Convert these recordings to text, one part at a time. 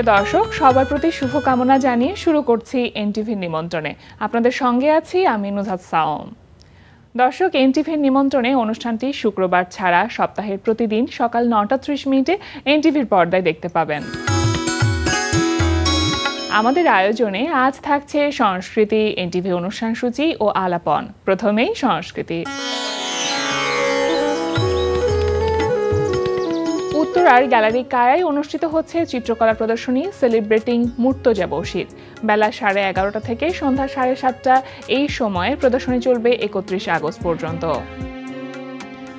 প্রিয় দর্শক, সবার প্রতি শুভকামনা জানিয়ে শুরু করছি এনটিভির নিমন্ত্রণে। আপনাদের সঙ্গে আছি আমি নুজহাত সাওম। দর্শক, এনটিভির নিমন্ত্রণে অনুষ্ঠানটি শুক্রবার ছাড়া সপ্তাহের প্রতিদিন সকাল 9:30 এনটিভির পর্দায় দেখতে পাবেন। আমাদের আয়োজনে আজ থাকছে সংস্কৃতি, এনটিভি অনুষ্ঠান সূচি ও আলাপন। প্রথমেই সংস্কৃতি। উত্তরার গ্যালারি কায়ায় অনুষ্ঠিত হচ্ছে চিত্রকলা প্রদর্শনী সেলিব্রেটিং মুর্তজা বশির। বেলা 11:30 থেকে সন্ধ্যা 7:30 এই সময়ে প্রদর্শনী চলবে 31 আগস্ট পর্যন্ত।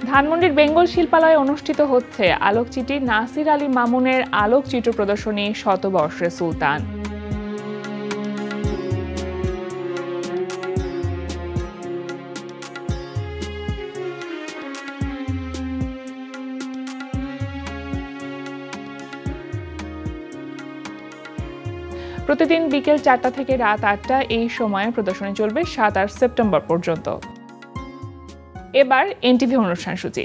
ধানমন্ডির বেঙ্গল শিল্পালয়ে অনুষ্ঠিত হচ্ছে আলোকচিত্রী নাসির আলী মামুনের আলোকচিত্র প্রদর্শনী শতবর্ষে সুলতান। প্রতিদিন বিকেল 4টা থেকে রাত 8টা এই সময়ে প্রদর্শনী চলবে 7 সেপ্টেম্বর পর্যন্ত। এবার এনটিভি অনুষ্ঠান সূচি।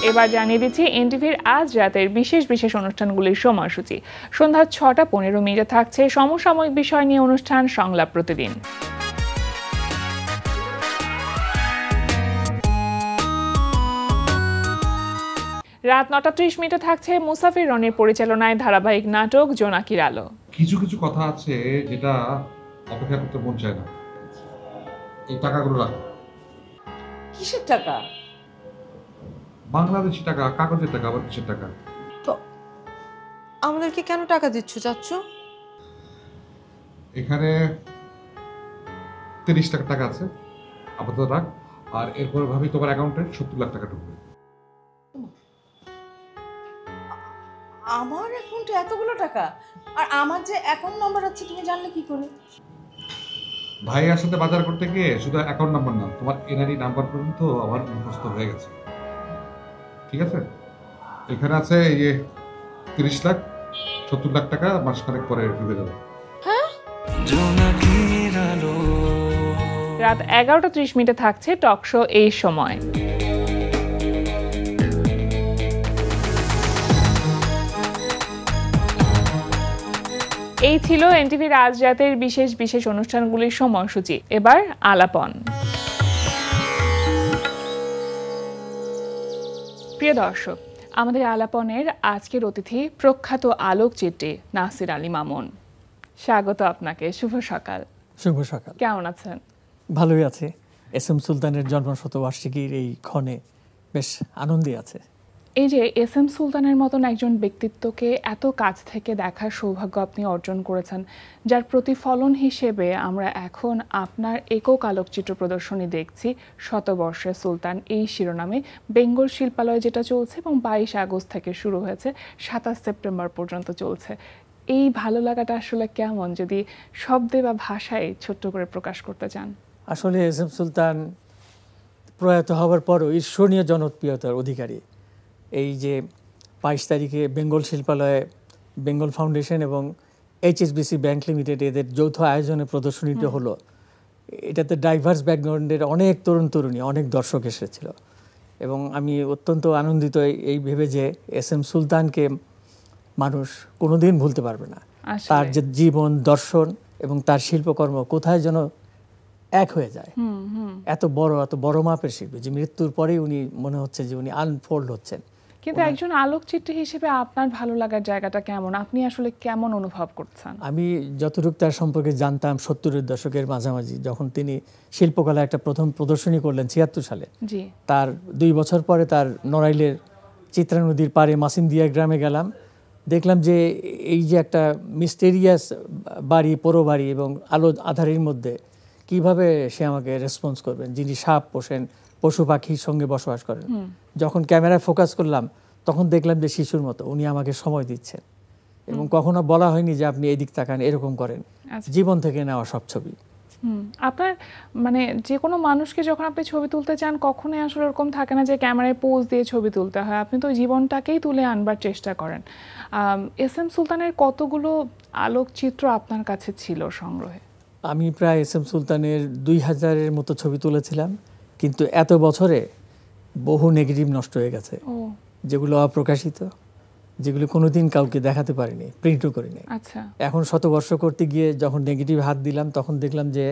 এবার জানিয়ে দিচ্ছি এনটিভির আজ রাতের বিশেষ বিশেষ অনুষ্ঠানগুলির সময়সূচি। সন্ধ্যা 6:15 থাকছে সমসাময়িক বিষয় নিয়ে অনুষ্ঠান সংলাপ প্রতিদিন। রাত 9:30 থাকছে মুসাফির রনির পরিচালনায় ধারাবাহিক নাটক জোনাকির আলো। কিছু কিছু কথা আছে যেটা অপেক্ষা করতে মন চায় না। এই টাকাগুলো রাখো। কিসের টাকা? বাংলাদেশি টাকা, কাগজের টাকা, আবার কিসের টাকা? তো আমাদেরকে কেন টাকা দিচ্ছ চাচ্ছো? এখানে 30 লাখ টাকা আছে, আপাতত রাখ। আর এরপর ভাবি তোমার অ্যাকাউন্টে 70 লাখ টাকা ঢুকবে। আমার অ্যাকাউন্টে এতগুলো টাকা? আর আমার যে অ্যাকাউন্ট নাম্বার আছে তুমি জানলে কি করে? ভাইয়ের সাথে বাজার করতে গিয়ে শুধু অ্যাকাউন্ট নাম্বার না, তোমার এনআইডি নাম্বার পর্যন্ত আমার মুখস্থ হয়ে গেছে। ঠিক আছে, এখানে আছে এই যে 30 লাখ, 70 লাখ টাকা মাসখানেক পরে ঢুকে যাবে। হ্যাঁ, রাত 11:30 থাকছে টক শো এই সময়। এই ছিল এনটিভির আজ রাতের বিশেষ বিশেষ অনুষ্ঠানগুলির সময়সূচি। এবার আলাপন। প্রিয় দর্শক, আমাদের আলাপনের আজকের অতিথি প্রখ্যাত আলোকচিত্রী নাসির আলী মামুন। স্বাগত আপনাকে। শুভ সকাল। শুভ সকাল। কেমন আছেন? ভালোই আছে। এস এম সুলতানের জন্মশতবার্ষিকীর এই ক্ষণে বেশ আনন্দে আছে। এই যে এস এম সুলতানের মতন একজন ব্যক্তিত্বকে এত কাছ থেকে দেখার সৌভাগ্য আপনি অর্জন করেছেন, যার প্রতিফলন হিসেবে আমরা এখন আপনার একক আলোকচিত্র প্রদর্শনী দেখছি শতবর্ষে সুলতান এই শিরোনামে বেঙ্গল শিল্পালয়ে, যেটা চলছে এবং 22 আগস্ট থেকে শুরু হয়েছে, 27 সেপ্টেম্বর পর্যন্ত চলছে। এই ভালো লাগাটা আসলে কেমন, যদি শব্দে বা ভাষায় ছোট্ট করে প্রকাশ করতে চান? আসলে এস এম সুলতান প্রয়াত হওয়ার পরও ঈর্ষণীয় জনপ্রিয়তার অধিকারী। এই যে 22 তারিখে বেঙ্গল শিল্পালয়ে বেঙ্গল ফাউন্ডেশন এবং এইচএসবিসি ব্যাংক লিমিটেড এদের যৌথ আয়োজনে প্রদর্শনীটা হলো, এটাতে ডাইভার্স ব্যাকগ্রাউন্ডের অনেক তরুণ তরুণী, অনেক দর্শক এসেছিল এবং আমি অত্যন্ত আনন্দিত এই ভেবে যে এস এম সুলতানকে মানুষ কোনোদিন ভুলতে পারবে না। তার যে জীবন দর্শন এবং তার শিল্পকর্ম কোথায় যেন এক হয়ে যায়। এত বড় মাপের শিল্পী যে মৃত্যুর পরেই উনি মনে হচ্ছে যে উনি আনফোল্ড হচ্ছেন। কিন্তু একজন আলোকচিত্রী হিসেবে আপনার ভালো লাগার জায়গাটা কেমন? আপনি আসলে কেমন অনুভব করছেন? আমি যতটুকু তার সম্পর্কে জানতাম 70-এর দশকের মাঝামাঝি, যখন তিনি শিল্পকলা একটা প্রথম প্রদর্শনী করলেন 76 সালে, তার 2 বছর পরে তার নড়াইলের চিত্রা নদীর পাড়ে মাসিমদিয়া গ্রামে গেলাম। দেখলাম যে এই যে একটা মিস্টেরিয়াস বাড়ি, পোড়ো বাড়ি এবং আলো আধারের মধ্যে কিভাবে সে আমাকে রেসপন্স করবেন, যিনি সাপ পোষেন, পশু পাখির সঙ্গে বসবাস করেন। যখন ক্যামেরায় ফোকাস করলাম তখন দেখলাম যে শিশুর মতো উনি আমাকে সময় দিচ্ছেন এবং কখনো বলা হয়নি যে আপনি এদিক তাকান, এরকম করেন। জীবন থেকে নেওয়া সব ছবি। আপনার মানে যে কোনো মানুষকে যখন আপনি ছবি তুলতে চান, কখনোই আসলে ওরকম থাকে না যে ক্যামেরায় পোজ দিয়ে ছবি তুলতে হয়। আপনি তো জীবনটাকেই তুলে আনবার চেষ্টা করেন। এস এম সুলতানের কতগুলো আলোকচিত্র আপনার কাছে ছিল সংগ্রহে? আমি প্রায় এস এম সুলতানের 2000-এর মতো ছবি তুলেছিলাম, কিন্তু এত বছরে বহু নেগেটিভ নষ্ট হয়ে গেছে। যেগুলো অপ্রকাশিত, যেগুলো কোনোদিন কাউকে দেখাতে পারিনি, প্রিন্টও করিনি। আচ্ছা, এখন শতবর্ষ করতে গিয়ে যখন নেগেটিভ হাত দিলাম তখন দেখলাম যে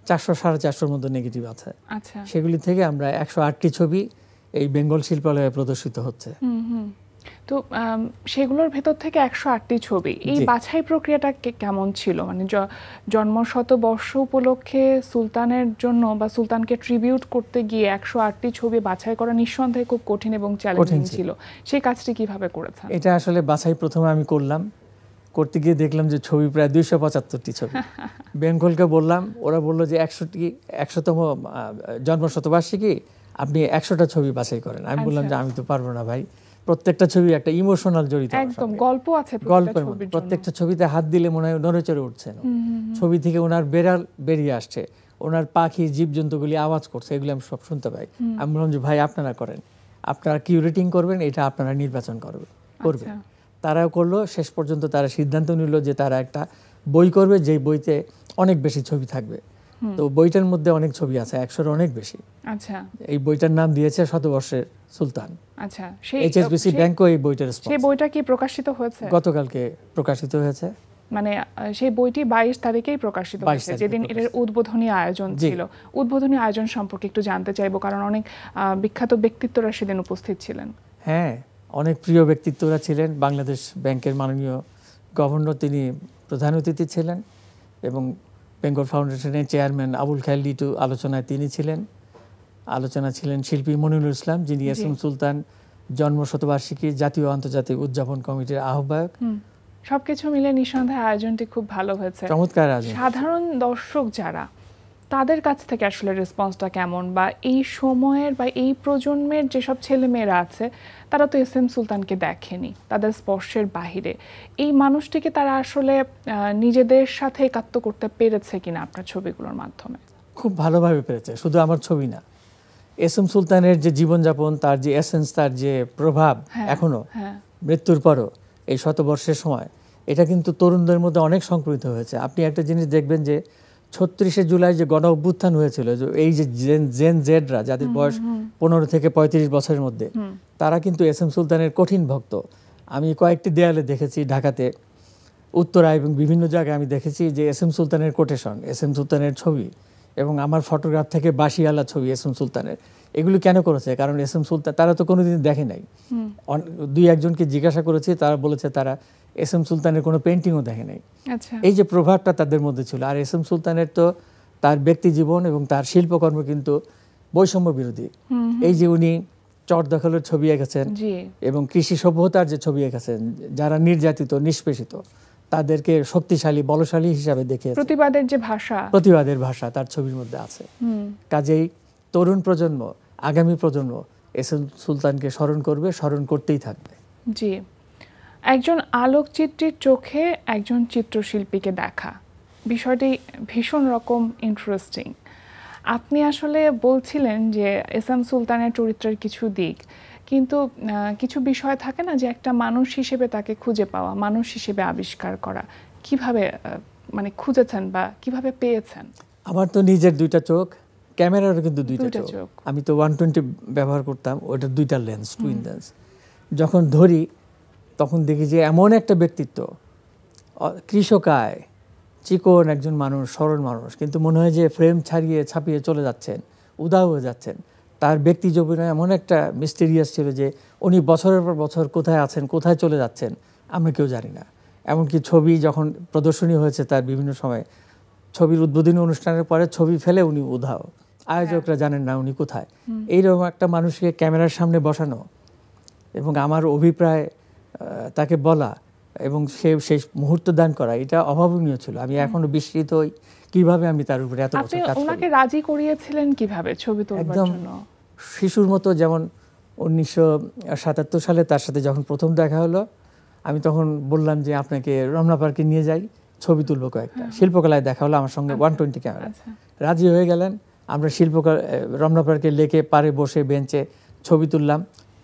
400-450 মতো নেগেটিভ আছে। আচ্ছা। সেগুলি থেকে আমরা 108টি ছবি এই বেঙ্গল শিল্পালয়ে প্রদর্শিত হচ্ছে। তো সেগুলোর ভেতর থেকে 108টি ছবি, এই বাছাই প্রক্রিয়াটা কেমন ছিল? মানে জন্মশতবর্ষ উপলক্ষে সুলতানের জন্য বা সুলতানকে ট্রিবিউট করতে গিয়ে 108টি ছবি বাছাই করা নিঃসন্দেহে খুব কঠিন এবং চ্যালেঞ্জিং ছিল। সেই কাজটি কিভাবে করেছেন? এটা আসলে বাছাই প্রথমে আমি করলাম, করতে গিয়ে দেখলাম যে ছবি প্রায় 275টি ছবি। বেঙ্গলকে বললাম, ওরা বললো যে 100তম জন্মশতবার্ষিকী, আপনি 100টা ছবি বাছাই করেন। আমি বললাম যে আমি তো পারবো না ভাই, প্রত্যেকটা ছবি একটা ইমোশনাল জড়িত, একদম গল্প আছে গল্পের মধ্যে। প্রত্যেকটা ছবিতে হাত দিলে মনে হয় নড়েচড়ে উঠছে, ছবি থেকে ওনার বেড়াল বেরিয়ে আসছে, ওনার পাখি জীবজন্তুগুলি আওয়াজ করছে, এগুলো আমি সব শুনতে পাই। আমি বললাম যে ভাই আপনারা করেন, আপনারা কিউরেটিং করবেন, এটা আপনারা নির্বাচন করবেন। তারাও করলো। শেষ পর্যন্ত তারা সিদ্ধান্ত নিল যে তারা একটা বই করবে, যেই বইতে অনেক বেশি ছবি থাকবে। তো বইটার মধ্যে অনেক ছবি আছে, 100-এর অনেক বেশি। আচ্ছা, এই বইটার নাম দিয়েছে শতবর্ষের সুলতান। আচ্ছা, HSBC ব্যাংকও এই বইটার স্পন্সর। সেই বইটা কি প্রকাশিত হয়েছে? গতকালকে প্রকাশিত হয়েছে। মানে সেই বইটি 22 তারিখেই প্রকাশিত হয়েছে, যেদিন এর উদ্বোধনী আয়োজন ছিল। উদ্বোধনী আয়োজন সম্পর্কে একটু জানতে চাইবো, কারণ অনেক বিখ্যাত ব্যক্তিত্বরা সেদিন উপস্থিত ছিলেন। হ্যাঁ, অনেক প্রিয় ব্যক্তিত্বরা ছিলেন। বাংলাদেশ ব্যাংকের মাননীয় গভর্নর, তিনি প্রধান অতিথি ছিলেন, এবং বেঙ্গল ফাউন্ডেশনের চেয়ারম্যান আবুল খায়ের লিটু আলোচনায় তিনি ছিলেন। আলোচনা ছিলেন শিল্পী মনিরুল ইসলাম, যিনি এসএম সুলতান জন্মশতবার্ষিকী জাতীয় আন্তর্জাতিক উদযাপন কমিটির আহ্বায়ক। সবকিছু মিলে নিঃসন্দেহে আয়োজনটি খুব ভালো হয়েছে, চমৎকার আয়োজন। সাধারণ দর্শক যারা, তাদের কাছ থেকে আসলে রেসপন্সটা কেমন? বা এই সময়ের বা এই প্রজন্মের যেসব ছেলেমেয়েরা আছে, তারা তো এসএম সুলতানকে দেখেনি, তাদের স্পর্শের বাহিরে। এই মানুষটিকে তারা আসলে নিজেদের সাথে একাত্ম করতে পেরেছে কিনা আপনার ছবিগুলোর মাধ্যমে? খুব ভালোভাবে পেরেছে। শুধু আমার ছবি না, এসএম সুলতানের যে জীবনযাপন, তার যে এসেন্স, তার যে প্রভাব এখনো মৃত্যুর পরও এই শতবর্ষের সময়, এটা কিন্তু তরুণদের মধ্যে অনেক সংক্রামিত হয়েছে। আপনি একটা জিনিস দেখবেন যে 36শে জুলাই যে গণ অভ্যুত্থান হয়েছিল, এই যে জেন জেডরা, যাদের বয়স 15 থেকে 35 বছরের মধ্যে, তারা কিন্তু এসএম সুলতানের কঠিন ভক্ত। আমি কয়েকটি দেয়ালে দেখেছি ঢাকাতে, উত্তরা এবং বিভিন্ন জায়গায় আমি দেখেছি যে এসএম সুলতানের কোটেশন, এসএম সুলতানের ছবি, এবং আমার ফটোগ্রাফ থেকে বাসিওয়ালা ছবি এসএম সুলতানের। এগুলো কেন করেছে? কারণ এসএম সুলতান তারা তো কোনোদিন দেখে নাই। 2-1জনকে জিজ্ঞাসা করেছি, তারা বলেছে তারা এসএম সুলতানের কোনো পেন্টিংও দেখে নাই। এই যে প্রভাবটা তাদের মধ্যে ছিল। আর এসএম সুলতানের তো তার ব্যক্তি জীবন এবং তার শিল্পকর্ম কিন্তু বৈষম্য বিরোধী। এই যে উনি চর দখলের ছবি এঁকেছেন এবং কৃষি সভ্যতার যে ছবি এঁকেছেন, যারা নির্যাতিত নিষ্পেষিত তাদেরকে শক্তিশালী বলশালী হিসাবে দেখে, প্রতিবাদের ভাষা তার ছবির মধ্যে আছে। কাজেই তরুণ প্রজন্ম, আগামী প্রজন্ম এসএম সুলতানকে স্মরণ করবে, স্মরণ করতেই থাকবে। জি, একজন আলোকচিত্রীর চোখে একজন চিত্রশিল্পীকে দেখা, বিষয়টি ভীষণ রকম ইন্টারেস্টিং। আপনি আসলে বলছিলেন যে এসএম সুলতানের চরিত্রের কিছু দিক, কিন্তু কিছু বিষয় থাকে না যে একটা মানুষ হিসেবে তাকে খুঁজে পাওয়া, মানুষ হিসেবে আবিষ্কার করা, কিভাবে মানে খুঁজেছেন বা কিভাবে পেয়েছেন? আমার তো নিজের 2টা চোখ, ক্যামেরারও কিন্তু 2টা চোখ। আমি তো 120 ব্যবহার করতাম, ওইটা 2টা লেন্স, টুইন লেন্স। যখন ধরি তখন দেখি যে এমন একটা ব্যক্তিত্ব, কৃষকায় চিকন একজন মানুষ, সরল মানুষ, কিন্তু মনে হয় যে ফ্রেম ছাপিয়ে চলে যাচ্ছেন, উদাও হয়ে যাচ্ছেন। তার ব্যক্তি জীবনে এমন একটা মিস্টেরিয়াস ছিল যে উনি বছরের পর বছর কোথায় আছেন, কোথায় চলে যাচ্ছেন, আমরা কেউ জানি না। এমনকি ছবি যখন প্রদর্শনী হয়েছে তার বিভিন্ন সময়, ছবির উদ্বোধনী অনুষ্ঠানের পরে ছবি ফেলে উনি উধাও, আয়োজকরা জানেন না উনি কোথায়। এইরকম একটা মানুষকে ক্যামেরার সামনে বসানো এবং আমার অভিপ্রায় তাকে বলা এবং সেই মুহূর্ত দান করা, এটা অভাবনীয় ছিল। আমি এখনো বিস্মিত হই কিভাবে আমি তার উপরে এত বছর কাজ করি। ওনাকে রাজি করিয়েছিলেন কিভাবে ছবি তোলবার জন্য? একদম শিশুর মতো। যেমন 1977 সালে তার সাথে যখন প্রথম দেখা হলো, আমি তখন বললাম যে আপনাকে রমনা পার্কে নিয়ে যাই, ছবি তুলবো কয়েকটা। শিল্পকলায় দেখা হলো আমার সঙ্গে, 120 ক্যামেরা। রাজি হয়ে গেলেন। আমরা রমনা পার্কের লেকে পারে বসে বেঞ্চে ছবি তুললাম।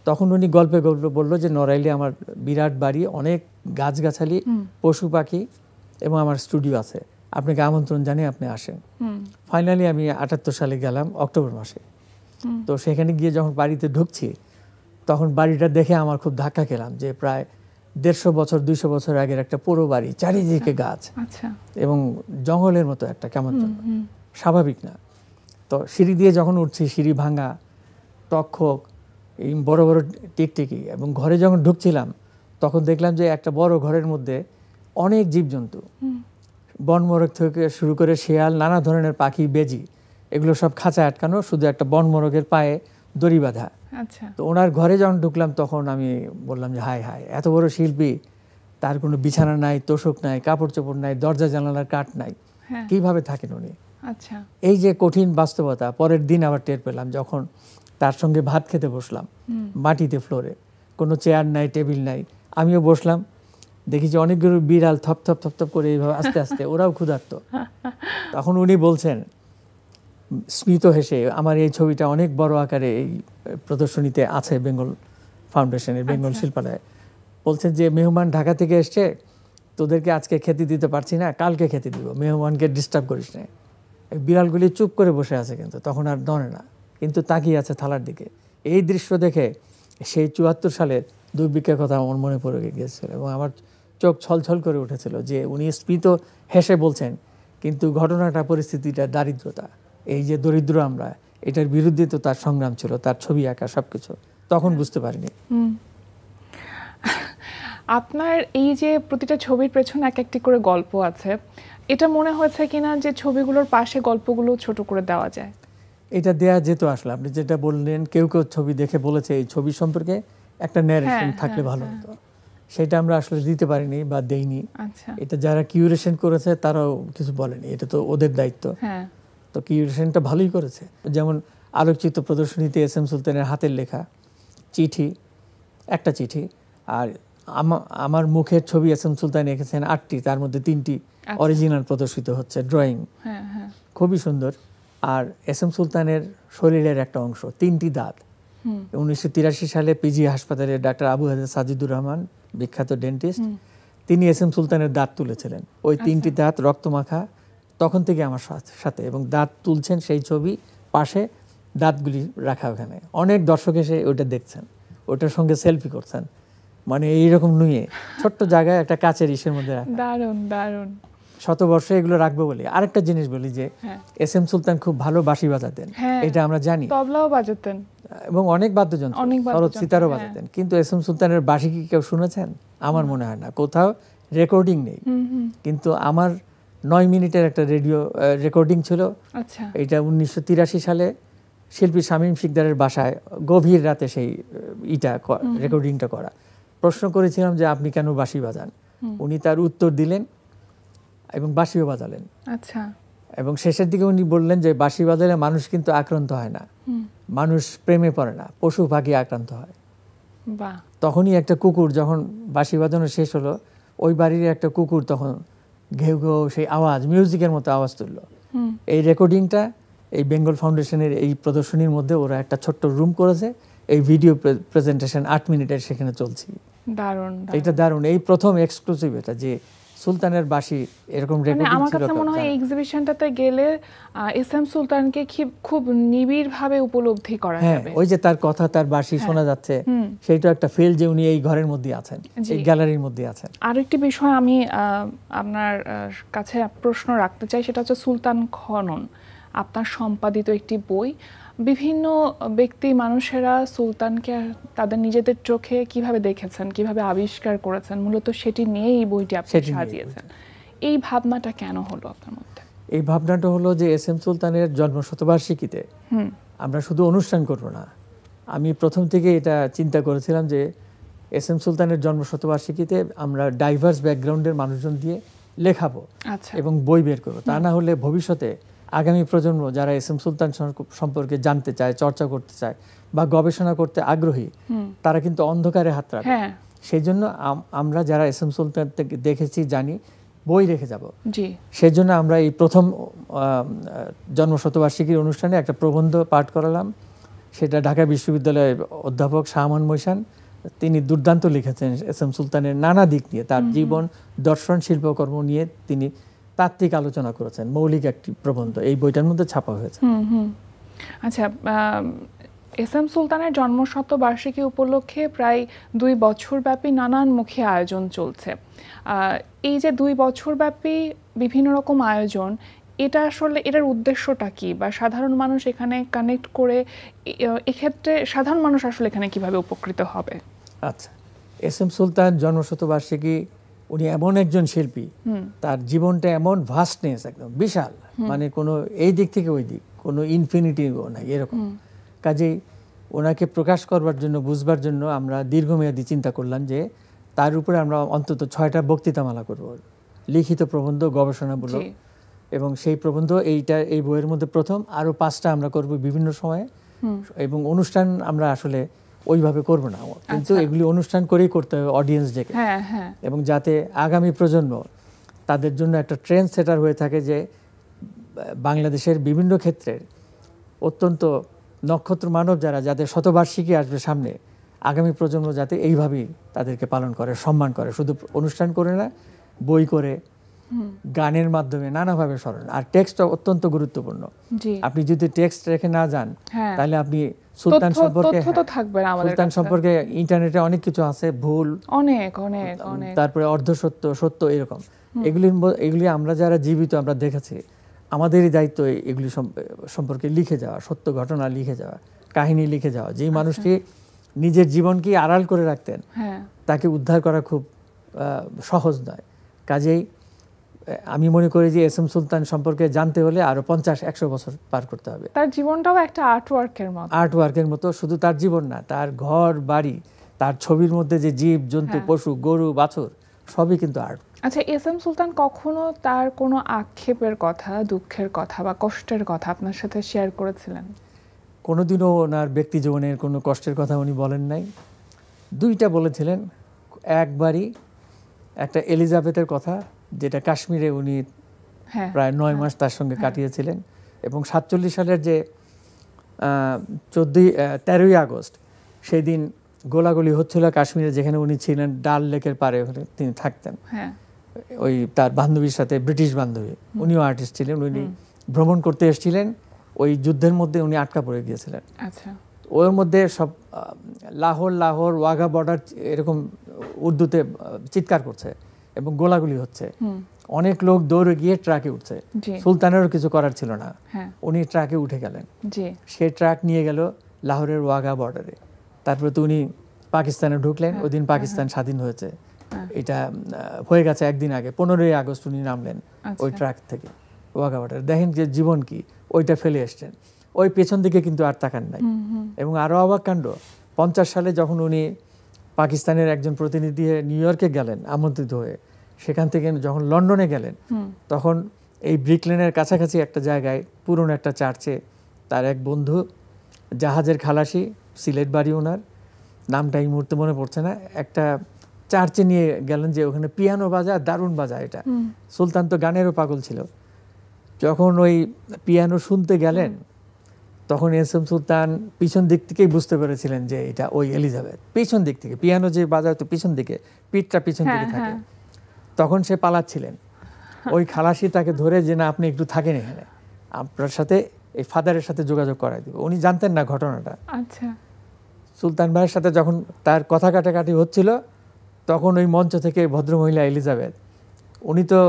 তখন উনি গল্পে বললো যে নড়াইলে আমার বিরাট বাড়ি, অনেক গাছগাছালি, পশু পাখি এবং আমার স্টুডিও আছে, আপনাকে আমন্ত্রণ জানিয়ে আপনি আসেন। ফাইনালি আমি 78 সালে গেলাম অক্টোবর মাসে। তো সেখানে গিয়ে যখন বাড়িতে ঢুকছি তখন বাড়িটা দেখে আমার খুব ধাক্কা খেলাম যে প্রায় 150 বছর 200 বছর আগের একটা পুরো বাড়ি, চারিদিকে গাছ এবং জঙ্গলের মতো একটা, কেমন স্বাভাবিক না। তো সিঁড়ি দিয়ে যখন উঠছি, সিঁড়ি ভাঙা, তক্ষক, এই বড় বড় টিকটিকি, এবং ঘরে যখন ঢুকছিলাম তখন দেখলাম যে একটা বড় ঘরের মধ্যে অনেক জীবজন্তু, বনমোরগ থেকে শুরু করে শেয়াল, নানা ধরনের পাখি, বেজি, এগুলো সব খাঁচায় আটকানো, শুধু একটা বনমোরগের পায়ে দড়ি বাঁধা। তো ওনার ঘরে যখন ঢুকলাম তখন আমি বললাম যে হায় হায়, এত বড় শিল্পী, তার কোনো বিছানা নাই, তোষক নাই, কাপড় চোপড় নাই, দরজা জানালার কাঠ নাই, কিভাবে থাকেন উনি? এই যে কঠিন বাস্তবতা পরের দিন আবার টের পেলাম যখন তার সঙ্গে ভাত খেতে বসলাম, মাটিতে ফ্লোরে, কোনো চেয়ার নাই, টেবিল নাই। আমিও বসলাম, দেখি যে অনেকগুলো বিড়াল থপ থপ থপ থপ করে এইভাবে আস্তে আস্তে, ওরাও ক্ষুধার্ত। তখন উনি বলছেন স্মিত হেসে, আমার এই ছবিটা অনেক বড় আকারে এই প্রদর্শনীতে আছে বেঙ্গল ফাউন্ডেশনের, বেঙ্গল শিল্পালয়ে, বলছেন যে মেহমান ঢাকা থেকে এসছে, তোদেরকে আজকে খেতে দিতে পারছি না, কালকে খেতে দিব, মেহমানকে ডিস্টার্ব করিস না। বিড়ালগুলি চুপ করে বসে আছে, কিন্তু তখন আর নড়ে না, কিন্তু তাকিয়ে আছে থালার দিকে। এই দৃশ্য দেখে সেই 74 সালের দুর্ভিক্ষের কথা আমার মনে পড়ে গিয়েছিল এবং আমার চোখ ছলছল করে উঠেছিল যে উনি স্মিত হেসে বলছেন, কিন্তু ঘটনাটা, পরিস্থিতিটা দারিদ্রতা, এই যে দরিদ্র আমরা, এটার বিরুদ্ধে তো তার সংগ্রাম ছিল, তার ছবি আঁকা সবকিছু, তখন বুঝতে পারিনি। আপনার এই যে প্রতিটা ছবির পেছনে এক একটি করে গল্প আছে, এটা মনে হয়েছে কিনা যে ছবিগুলোর পাশে গল্পগুলো ছোট করে দেওয়া যায়? এটা দেয়া যেত আসলে, আপনি যেটা বললেন, কেউ কেউ ছবি দেখে বলেছে এই ছবি সম্পর্কে একটা ন্যারেশন থাকলে ভালো হতো, সেটা আমরা আসলে দিতে পারিনি বা দেইনি। এটা যারা কিউরেশন করেছে তারাও কিছু বলেনি, এটা তো ওদের দায়িত্ব। তো কিউরেশনটা ভালোই করেছে। যেমন আলোকচিত্র প্রদর্শনীতে এস এম সুলতানের হাতের লেখা চিঠি, একটা চিঠি, আর আমার মুখের ছবি এস এম সুলতান এঁকেছেন 8টি, তার মধ্যে 3টি অরিজিনাল প্রদর্শিত হচ্ছে, ড্রয়িং, খুবই সুন্দর। আর এস এম সুলতানের শরীরের একটা অংশ, 3টি দাঁত, 1983 সালে পিজি হাসপাতালে ডাক্তার আবু হাজার সাজিদুর রহমান, বিখ্যাত ডেন্টিস্ট, তিনি এস এম সুলতানের দাঁত তুলেছিলেন। ওই 3টি দাঁত রক্তমাখা, তখন থেকে আমার সাথে, এবং দাঁত তুলছেন সেই ছবি, পাশে দাঁতগুলি রাখা ওখানে। অনেক দর্শক এসে ওইটা দেখছেন, ওটার সঙ্গে সেলফি করছেন, মানে এইরকম নুয়ে ছোট্ট জায়গায় একটা কাচের ইসের মধ্যে রাখা। দারুণ দারুণ। শতবর্ষে এগুলো রাখবো বলি। আরেকটা জিনিস বলি যে এস এম সুলতান খুব ভালো বাঁশি বাজাতেন, এটা আমরা জানি, তবলাও বাজাতেন এবং অনেক বাদ্যযন্ত্র, সরোদ সিতারও বাজাতেন। কিন্তু এস এম সুলতানের বাঁশি কি কেউ শুনেছেন? আমার মনে হয় না, কোথাও রেকর্ডিং নেই। কিন্তু আমার 9 মিনিটের একটা রেডিও রেকর্ডিং ছিল। এটা 1983 সালে শিল্পী শামীম শিকদারের বাসায় গভীর রাতে সেই রেকর্ডিংটা করা। প্রশ্ন করেছিলাম যে আপনি কেন বাঁশি বাজান, উনি তার উত্তর দিলেন এবং বাঁশিও বাজালেন। এবং শেষের দিকে উনি বললেন যে বাঁশি বাজালে মানুষ কিন্তু আক্রান্ত হয় না, মানুষ প্রেমে পড়ে না, পশু পাখি আক্রান্ত হয়। তখনই একটা কুকুর, যখন বাঁশি বাজানো শেষ হলো, ওই বাড়ির একটা কুকুর তখন ঘেউ ঘেউ সেই আওয়াজ, মিউজিকের মতো আওয়াজ তুলল। এই রেকর্ডিংটা এই বেঙ্গল ফাউন্ডেশনের এই প্রদর্শনীর মধ্যে ওরা একটা ছোট্ট রুম করেছে, এই ভিডিও প্রেজেন্টেশন 8 মিনিটের সেখানে চলছে। দারুণ, এটা দারুণ, এই প্রথম এক্সক্লুসিভ এটা যে সুলতানের বাঁশি এরকম রেকর্ডিং ছিল। আমার কাছে মনে হয় এই এক্সিবিশনটাতে গেলে এস এম সুলতানকে খুব নিবিড়ভাবে উপলব্ধি করা যাবে। ওই যে তার কথা, তার বাঁশি শোনা যাচ্ছে, সেইটা একটা ফিল যে উনি এই ঘরের মধ্যে আছেন, এই গ্যালারির মধ্যে আছেন। আরেকটি বিষয় আমি আপনার কাছে প্রশ্ন রাখতে চাই, সেটা হচ্ছে সুলতান খনন, আপনার সম্পাদিত একটি বই। বিভিন্ন ব্যক্তি মানুষেরা সুলতানকে তাদের নিজেদের চোখে কিভাবে দেখেছেন, কিভাবে আবিষ্কার করেছেন, মূলত সেটি নিয়ে এই বইটি আপনি সাজিয়েছেন। এই ভাবনাটা কেন হলো আপনার মধ্যে? এই ভাবনাটা হলো যে এস এম সুলতানের জন্মশতবার্ষিকীতে আমরা শুধু অনুষ্ঠান করব না, আমি প্রথম থেকে এটা চিন্তা করেছিলাম যে এস এম সুলতানের জন্মশতবার্ষিকীতে আমরা ডাইভার্স ব্যাকগ্রাউন্ডের মানুষজন দিয়ে লেখাবো এবং বই বের করবো। তা না হলে ভবিষ্যতে আগামী প্রজন্ম যারা এস এম সুলতান সম্পর্কে জানতে চায়, চর্চা করতে চায় বা গবেষণা করতে আগ্রহী, তারা কিন্তু অন্ধকারে হাত রাখে। সেই জন্য আমরা যারা এস এম সুলতান দেখেছি, জানি, বই রেখে যাব। সেই জন্য আমরা এই প্রথম জন্মশতবার্ষিকীর অনুষ্ঠানে একটা প্রবন্ধ পাঠ করালাম। সেটা ঢাকা বিশ্ববিদ্যালয়ের অধ্যাপক শাহমান মৈশান, তিনি দুর্দান্ত লিখেছেন এস এম সুলতানের নানা দিক নিয়ে, তার জীবন, দর্শন, শিল্পকর্ম নিয়ে তিনি তাত্ত্বিক আলোচনা করেছেন, মৌলিক একটি প্রবন্ধ এই বইটার মধ্যে ছাপা হয়েছে। আচ্ছা, এস এম সুলতানের জন্মশতবার্ষিকী উপলক্ষে প্রায় 2 বছরব্যাপী নানানমুখী আয়োজন চলছে। এই যে 2 বছরব্যাপী বিভিন্ন রকম আয়োজন, এটা আসলে এটার উদ্দেশ্যটা কি, বা সাধারণ মানুষ এখানে কানেক্ট করে এক্ষেত্রে সাধারণ মানুষ আসলে এখানে কিভাবে উপকৃত হবে? আচ্ছা, এস এম সুলতান জন্মশতবার্ষিকী, উনি এমন একজন শিল্পী, তার জীবনটা এমন ভাস্টনেস, একদম বিশাল, মানে কোনো এই দিক থেকে ওই দিক, কোনো ইনফিনিটিও নাই এরকম। কাজেই ওনাকে প্রকাশ করবার জন্য, বুঝবার জন্য আমরা দীর্ঘমেয়াদী চিন্তা করলাম যে তার উপরে আমরা অন্তত 6টা বক্তৃতামালা করব, লিখিত প্রবন্ধ, গবেষণামূলক, এবং সেই প্রবন্ধ এই বইয়ের মধ্যে প্রথম। আরও 5টা আমরা করব বিভিন্ন সময়ে, এবং অনুষ্ঠান আমরা আসলে ওইভাবে করব না, কিন্তু এগুলি অনুষ্ঠান করেই করতে হবে অডিয়েন্স ডেকে, এবং যাতে আগামী প্রজন্ম তাদের জন্য একটা ট্রেন্ড সেটার হয়ে থাকে যে বাংলাদেশের বিভিন্ন ক্ষেত্রের অত্যন্ত নক্ষত্র মানব যারা, যাদের শতবার্ষিকী আসবে সামনে, আগামী প্রজন্ম যাতে এইভাবেই তাদেরকে পালন করে, সম্মান করে, শুধু অনুষ্ঠান করে না, বই করে, গানের মাধ্যমে নানাভাবে স্মরণ। আর টেক্সট অত্যন্ত গুরুত্বপূর্ণ। আপনি যদি টেক্সট রেখে না যান, তাহলে আপনি সুলতান সম্পর্কে ইন্টারনেটে অনেক কিছু আছে, ভুল, অনেক, তারপরে অর্ধসত্য, সত্য, এরকম। এগুলি আমরা যারা জীবিত, আমরা দেখেছি, আমাদেরই দায়িত্ব এগুলি সম্পর্কে লিখে যাওয়া, সত্য ঘটনা লিখে যাওয়া, কাহিনী লিখে যাওয়া। যেই মানুষটি নিজের জীবনকে আড়াল করে রাখতেন, তাকে উদ্ধার করা খুব সহজ নয়। কাজেই আমি মনে করি যে এস এম সুলতান সম্পর্কে জানতে হলে আরো 50-100 বছর পার করতে হবে। তার জীবনটাও একটা আর্টওয়ার্কের মতো, শুধু তার জীবন না, তার ঘর বাড়ি, তার ছবির মধ্যে যে জীব জন্তু, পশু, গরু, বাছুর, সবই কিন্তু আর্ট। আচ্ছা, এস এম সুলতান কখনো তার কোনো আক্ষেপের কথা, দুঃখের কথা বা কষ্টের কথা আপনার সাথে শেয়ার করেছিলেন? কোনোদিনও ওনার ব্যক্তি জীবনের কোনো কষ্টের কথা উনি বলেন নাই। 2টা বলেছিলেন। একবারই একটা এলিজাবেথের কথা, যেটা কাশ্মীরে উনি প্রায় 9 মাস তার সঙ্গে কাটিয়েছিলেন, এবং 47 সালের যে 13ই আগস্ট, সেই দিন গোলাগুলি হচ্ছিল কাশ্মীরে, যেখানে উনি ছিলেন, ডাল লেকের পারে তিনি থাকতেন, ওই তার বান্ধবীর সাথে, ব্রিটিশ বান্ধবী, উনিও আর্টিস্ট ছিলেন, উনি ভ্রমণ করতে এসেছিলেন। ওই যুদ্ধের মধ্যে উনি আটকা পড়ে গিয়েছিলেন। ওর মধ্যে সব লাহোর ওয়াঘা বর্ডার এরকম উর্দুতে চিৎকার করছে এবং গোলাগুলি হচ্ছে। অনেক লোক দৌড়ে গিয়ে ট্রাকে উঠছে, সুলতানেরও কিছু করার ছিল না, উনি ট্রাকে উঠে গেলেন। সে ট্রাক নিয়ে গেল লাহোরের ওয়াঘা বর্ডারে। তারপরে তো উনি পাকিস্তানে ঢুকলেন। ওই দিন পাকিস্তান স্বাধীন হয়েছে, এটা হয়ে গেছে একদিন আগে। 15ই আগস্ট উনি নামলেন ওই ট্রাক থেকে ওয়াঘা বর্ডারে। দেখেন যে জীবন কি, ওইটা ফেলে এসছেন, ওই পেছন দিকে কিন্তু আর তাকান নাই। এবং আরও অবাক কাণ্ড, 50 সালে যখন উনি পাকিস্তানের একজন প্রতিনিধি নিউ ইয়র্কে গেলেন আমন্ত্রিত হয়ে, সেখান থেকে যখন লন্ডনে গেলেন, তখন এই ব্রিকলেনের কাছাকাছি একটা জায়গায়, পুরনো একটা চার্চে, তার এক বন্ধু, জাহাজের খালাসি, সিলেট বাড়ি ওনার, নামটা এই মুহূর্তে মনে পড়ছে না, একটা চার্চে নিয়ে গেলেন যে ওখানে পিয়ানো বাজা, দারুণ বাজা এটা। সুলতান তো গানেরও পাগল ছিল। যখন ওই পিয়ানো শুনতে গেলেন, তখন এস এম সুলতান পিছন দিক থেকেই বুঝতে পেরেছিলেন যে এটা ওই এলিজাবেথ। পিছন দিক থেকে পিয়ানো যে বাজায়, তো পিছন দিকে, পিঠটা পিছন দিকে থাকে। তখন সে পালাচ্ছিলেন। ওই খালাসি তাকে ধরে, যে না, আপনি একটু থাকেন এখানে, আপনার সাথে এই ফাদারের সাথে যোগাযোগ করাই দিব। উনি জানতেন না ঘটনাটা। সুলতান ভাইয়ের সাথে যখন তার কথা কাটাকাটি হচ্ছিল, তখন ওই মঞ্চ থেকে ভদ্রমহিলা এলিজাবেথ, উনি তো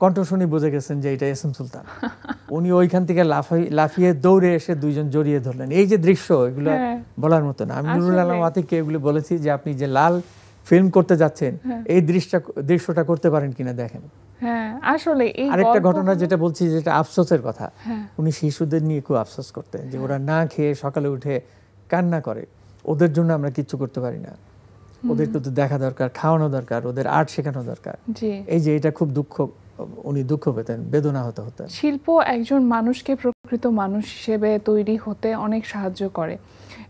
কণ্ঠশুনি বুঝে গেছেন যে এটা এস এম সুলতান। উনি ওইখান থেকে লাফিয়ে দৌড়ে এসে 2জন জড়িয়ে ধরলেন। এই যে দৃশ্য, এগুলো বলার মতো না। আমি নুরুল আলম আতিককে এগুলো বলেছি যে আপনি যে লাল ফিল্ম করতে যাচ্ছেন, এই দৃশ্যটা করতে পারেন কিনা দেখেন। আসলে আরেকটা ঘটনা যেটা বলছি, যেটা আফসোসের কথা, উনি শিশুদের নিয়ে খুব আফসোস করতেন যে ওরা না খেয়ে সকালে উঠে কান্না করে, ওদের জন্য আমরা কিচ্ছু করতে পারি না, ওদেরকে তো দেখা দরকার, খাওয়ানো দরকার, ওদের আর্ট শেখানো দরকার। এই যে এটা খুব উনি দুঃখ পেতেন, বেদনা হতেন। শিল্প একজন মানুষকে প্রকৃত মানুষ হিসেবে তৈরি হতে অনেক সাহায্য করে,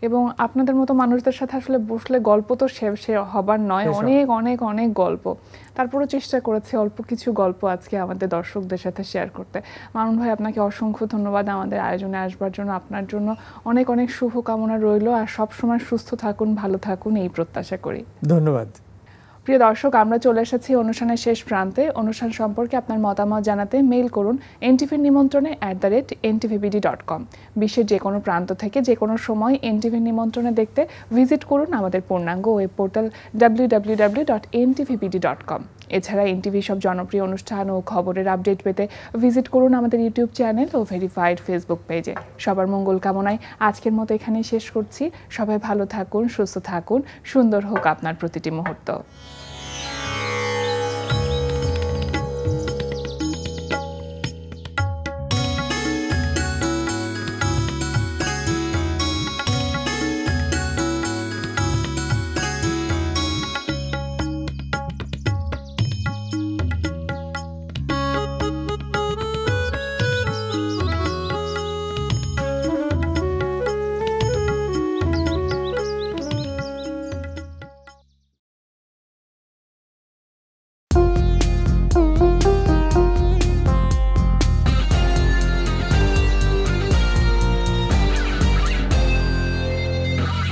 এবং আপনাদের মতো মানুষদের সাথে আসলে বসলে গল্প তো শেষ হবার নয়, অনেক অনেক অনেক গল্প। তারপরও চেষ্টা করেছি অল্প কিছু গল্প আজকে আমাদের দর্শকদের সাথে শেয়ার করতে। মামুন ভাই, আপনাকে অসংখ্য ধন্যবাদ আমাদের আয়োজনে আসবার জন্য। আপনার জন্য অনেক অনেক শুভকামনা রইল, আর সবসময় সুস্থ থাকুন, ভালো থাকুন, এই প্রত্যাশা করি। ধন্যবাদ। প্রিয় দর্শক, আমরা চলে এসেছি অনুষ্ঠানের শেষ প্রান্তে। অনুষ্ঠান সম্পর্কে আপনার মতামত জানাতে মেইল করুন এনটিভির নিমন্ত্রণে @ntvbd.com। বিশ্বের যে কোনো প্রান্ত থেকে যে কোনো সময় এনটিভির নিমন্ত্রণে দেখতে ভিজিট করুন আমাদের পূর্ণাঙ্গ ওয়েব পোর্টাল www.ntvbd.com। এছাড়া এনটিভি সব জনপ্রিয় অনুষ্ঠান ও খবরের আপডেট পেতে ভিজিট করুন আমাদের ইউটিউব চ্যানেল ও ভেরিফাইড ফেসবুক পেজে। সবার মঙ্গল কামনায় আজকের মতো এখানেই শেষ করছি। সবাই ভালো থাকুন, সুস্থ থাকুন, সুন্দর হোক আপনার প্রতিটি মুহূর্ত।